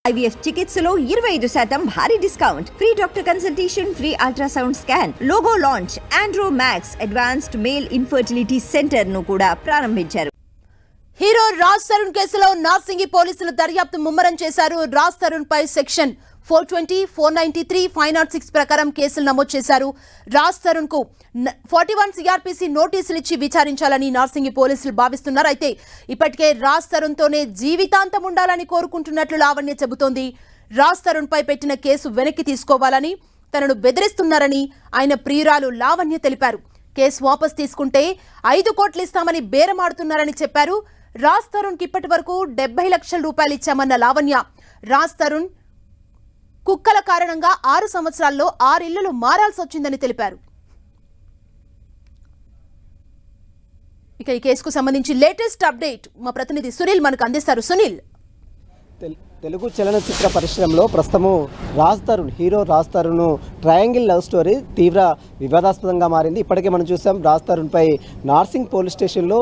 IVF చికిత్సలో 25% భారీ discount, free doctor consultation, free ultrasound scan, logo launch, Andro max advanced male infertility centre ను కూడా ప్రారంభించారు. Hero Raj Tarun కేసులో నార్సింగి పోలీసులు దర్యాప్తు ముమ్మరం చేశారు. రాజ్ తరుణ్ పై సెక్షన్ 420, 493, 506 ప్రకారం కేసులు నమోదు చేశారు. రాజ్ తరుణ్ కు 41 CRPC నోటీసులు ఇచ్చి విచారించాలని నార్సింగి పోలీసులు భావిస్తున్నారు. అయితే ఇప్పటికే రాజ్ తరుణ్ తోనే జీవితాంతం ఉండాలని కోరుకుంటున్నట్లు లావణ్య చెబుతోంది. రాజ్ తరుణ్ పై పెట్టిన కేసు వెనక్కి తీసుకోవాలని, తనను బెదిరిస్తున్నారని ఆయన ప్రియురాలు లావణ్య తెలిపారు. కేసు వాపస్ తీసుకుంటే 5 కోట్లు ఇస్తామని బేరమాడుతున్నారని చెప్పారు. రాజ్ తరుణ్ కి ఇప్పటి వరకు 70 లక్షల రూపాయలు ఇచ్చామన్న లావణ్య, రాజ్ తరుణ్ కుక్కల కారణంగా 6 సంవత్సరాల్లో 6 ఇళ్లు మారాల్సి వచ్చిందని తెలిపారు. ఇక ఈ కేసుకు సంబంధించి లేటెస్ట్ అప్డేట్ మా ప్రతినిధి సునీల్ మనకు అందిస్తారు. సునీల్, తెలుగు చలనచిత్ర పరిశ్రమలో ప్రస్తుతము hero Raj Tarun triangle love story తీవ్ర వివాదాస్పదంగా మారింది. ఇప్పటికే మనం చూసాం రాజ్ తరుణ్పై నార్సింగ్ పోలీస్ స్టేషన్లో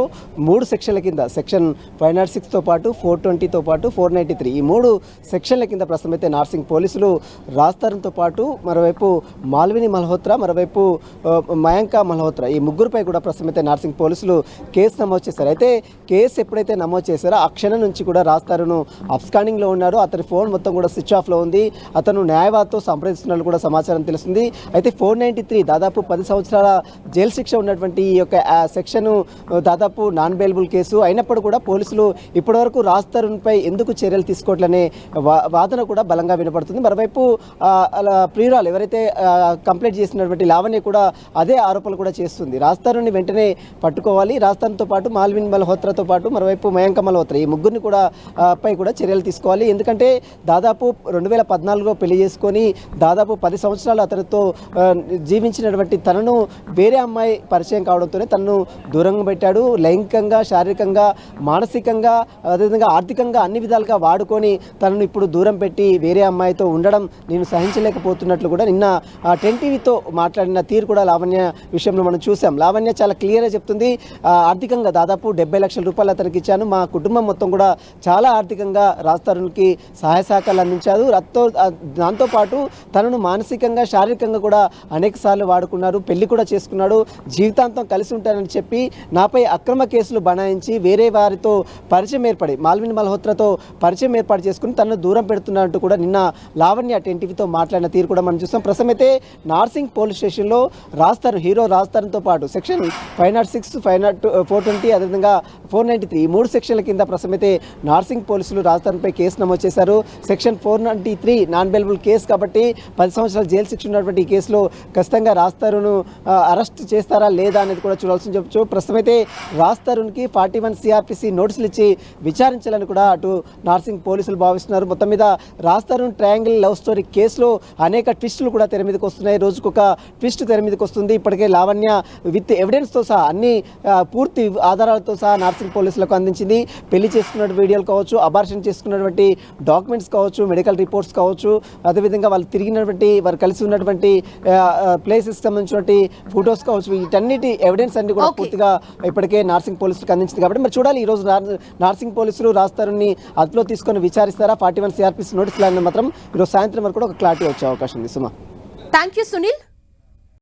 3 సెక్షన్ల కింద సెక్షన్ 506తో పాటు 420తో పాటు 493 ఈ 3 సెక్షన్ల కింద ప్రస్తుతం అయితే నార్సింగ్ పోలీసులు రాజ్ తరుణ్తో పాటు మరోవైపు మాల్విని మల్హోత్రా, మరోవైపు మయాంక మల్హోత్రా ఈ ముగ్గురుపై కూడా ప్రస్తుతం అయితే నార్సింగ్ పోలీసులు కేసు నమోదు చేశారు. అయితే కేసు ఎప్పుడైతే నమోదు చేశారో ఆ క్షణం నుంచి కూడా రాజ్ తరుణ్ అబ్స్కాండింగ్లో ఉన్నాడు. అతని ఫోన్ మొత్తం కూడా స్విచ్ ఆఫ్లో ఉంది. అతను న్యాయవాదితో సంప్రదిస్తున్నట్లు కూడా సమాచారం తెలుస్తుంది. అయితే 493 దాదాపు 10 సంవత్సరాల జైలు శిక్ష ఉన్నటువంటి ఈ యొక్క సెక్షన్ దాదాపు నాన్ బెయిలబుల్ కేసు అయినప్పుడు కూడా పోలీసులు ఇప్పటివరకు రాజ్ తరుణ్పై ఎందుకు చర్యలు తీసుకోవట్లనే వాదన కూడా బలంగా వినపడుతుంది. మరోవైపు ప్రియురాలు ఎవరైతే కంప్లైంట్ చేసినటువంటి లావణ్య కూడా అదే ఆరోపణలు కూడా చేస్తుంది. రాజ్ తరుణ్ని వెంటనే పట్టుకోవాలి, రాజ్ తరుణ్తో పాటు మాల్విన్ మల్హోత్రాతో పాటు మరోవైపు మయాంక మల్హోత్రా ఈ ముగ్గురిని కూడా పై కూడా చర్యలు తీసుకోవాలి. ఎందుకంటే దాదాపు 2014లో పెళ్లి చేసుకొని దాదాపు 10 సంవత్సరాలు అతనితో జీవించినటువంటి తనను వేరే అమ్మాయి పరిచయం కావడంతోనే తనను దూరంగా పెట్టాడు. లైంగికంగా, శారీరకంగా, మానసికంగా, అదేవిధంగా ఆర్థికంగా అన్ని విధాలుగా వాడుకొని తనను ఇప్పుడు దూరం పెట్టి వేరే అమ్మాయితో ఉండడం నేను సహించలేకపోతున్నట్లు కూడా నిన్న 10 టీవీతో మాట్లాడిన తీరు కూడా లావణ్య విషయంలో మనం చూసాం. లావణ్య చాలా క్లియర్గా చెప్తుంది, ఆర్థికంగా దాదాపు 70 లక్షల రూపాయలు అతనికి ఇచ్చాను, మా కుటుంబం మొత్తం కూడా చాలా ఆర్థికంగా రాజ్ తరుణ్కి సహాయ సహకారాలు అందించారు. దాంతోపాటు తనను మానసికంగా, శారీరకంగా కూడా అనేక సార్లు వాడుకున్నారు, పెళ్లి కూడా చేసుకున్నాడు, జీవితాంతం కలిసి ఉంటానని చెప్పి నాపై అక్రమ కేసులు బనాయించి వేరే వారితో పరిచయం ఏర్పడి మాల్విన్ మల్హోత్రాతో పరిచయం ఏర్పాటు చేసుకుని తనను దూరం పెడుతున్నట్టు కూడా నిన్న లావణ్య 10 టీవీతో మాట్లాడిన తీరు కూడా మనం చూసాం. ప్రస్తుతం అయితే నార్సింగ్ పోలీస్ స్టేషన్లో హీరో రాజ్ తరుణ్తో పాటు సెక్షన్ 506, 420 అదేవిధంగా 493 ఈ 3 సెక్షన్ల కింద ప్రస్తుతం అయితే నార్సింగ్ పోలీసులు రాజ్ తరుణ్పై కేసు నమోదు చేశారు. సెక్షన్ 493 నాన్ బెయిలబుల్ కేసు కాబట్టి 10 సంవత్సరాల జైలు శిక్ష ఉన్నటువంటి ఈ కేసులో ఖచ్చితంగా రాజ్ తరుణ్ అరెస్ట్ చేస్తారా లేదా అనేది కూడా చూడాల్సి చెప్పచ్చు. ప్రస్తుతం అయితే రాజ్ తరుణ్కి 41 CRPC నోటీసులు ఇచ్చి విచారించాలని కూడా అటు నార్సింగ్ పోలీసులు భావిస్తున్నారు. మొత్తం మీద Raj Tarun triangle love story కేసులో అనేక ట్విస్టులు కూడా తెర మీదకి వస్తున్నాయి. రోజుకొక ట్విస్ట్ తెర మీదకి వస్తుంది. ఇప్పటికే లావణ్య విత్ ఎవిడెన్స్తో సహా అన్ని పూర్తి ఆధారాలతో సహా నార్సింగ్ పోలీసులకు అందించింది. పెళ్లి చేసుకున్న వీడియోలు కావచ్చు, అబార్షన్ చేసుకున్నటువంటి డాక్యుమెంట్స్ కావచ్చు, మెడికల్ రిపోర్ట్స్ కావచ్చు, అదేవిధంగా వాళ్ళు తిరిగినటువంటి వారు కలిసి ఉన్నటువంటి ప్లేసెస్ సంబంధించినటువంటి ఫొటోస్ కావచ్చు, వీటన్నిటి ఎవిడెన్స్ అన్ని కూడా పూర్తిగా ఇప్పటికే నార్సింగ్ పోలీసులకు అందించింది. కాబట్టి మరి చూడాలి ఈ రోజు నార్సింగ్ పోలీసులు రాజ్ తరుణ్ని అదుపులో తీసుకొని విచారిస్తారా. 41 CRPC నోటీసులు మాత్రం ఈరోజు సాయంత్రం వరకు కూడా ఒక క్లారిటీ వచ్చే అవకాశం ఉంది. సుమా, థ్యాంక్ యూ సునీల్.